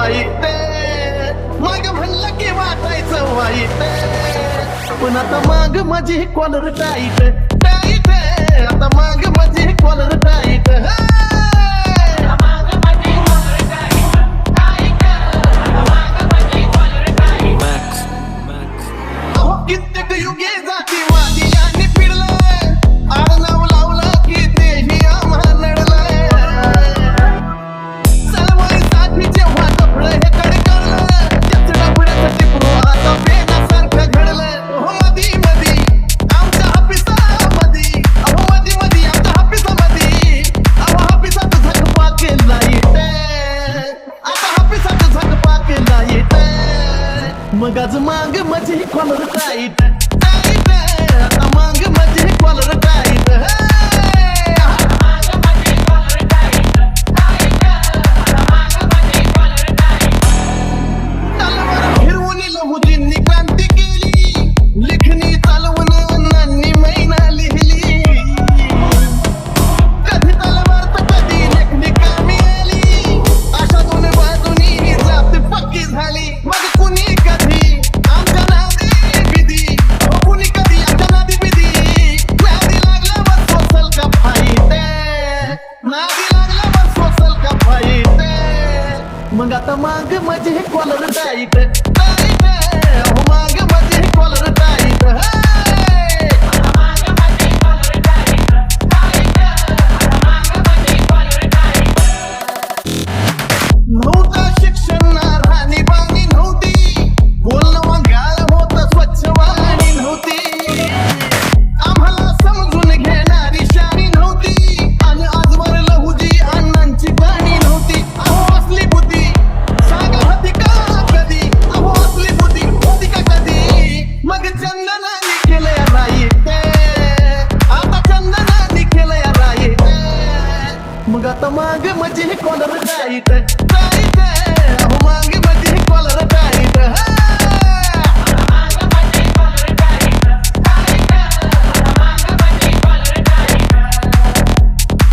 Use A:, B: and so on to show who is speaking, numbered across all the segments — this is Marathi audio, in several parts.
A: वाईट, माग म्हणलं की वाटायचं वाईट, पण आता माग माझी कॉलर टाईट टाईट, आता माग माझी कॉलर टाईट. कित्येक युगे जाती वादी आणि फिरलं, आडनाव लावलं की तेही आम्हा नडलंय. चळवळीसाठी जेव्हा डफळं हे कडकळलं, त्याच डफळ्यासाठी आता पेनासारखं घडलं. हो मधी मधी आमच्या हापिसामधी, अहो मधी मधी आमच्या हापिसामधी, अहो हापिसात झकपा केला येत, आता हापिसात झकपा केला येत. मग आज माग माझी कॉलर टाईट टाईट, आता माग माझी कॉलर टाईट. तलवार फिरवून लहुजींनी क्रांती केली, लेखणी चालवून अण्णांनी महिना लिहिली. कधी तलवार तर कधी लेखणी कामी आली, अशा दोन बाजूनी जात पक्की झाली. मग कुणी कधी आमच्या नादी बिदी, हो कुणी कधी आमच्या नादी बिदी, नादी लागला बस सोसल का फाईट, नादी लागला बस सोसल का फाईट. मग आता माग माझी कॉलर टाईट टाईट, हो माग माझी कॉलर टाईट. नव्हतं शिक्षण राहणी बाणी नव्हती, बोलणं वांगाळ होतं स्वच्छ वाणी नव्हती, आम्हाला समजून घेणारी शाणी नव्हती, आणि आजवर लहुजी अण्णांची गाणी नव्हती. अहो असली बुद्धी सांगा होती का कधी, अहो असली बुद्धी होती का कधी. मग चंदनाने केलंय राईट, आता चंदनाने केलंय राईट. मग आता माग माझी कॉलर टाईट टाईट, अहो माग माझी कॉलर टाईट.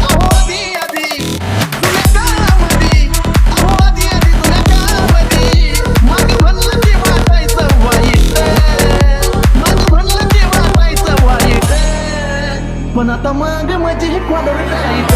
A: अहो आधी आधी जुन्या काळामध्ये, अहो आधी आधी जुन्या काळामध्ये, माग म्हणलं की वाटायचं वाईट, माग म्हणलं की वाटायचं वाईट, पण आता माग माझी कॉलर टाईट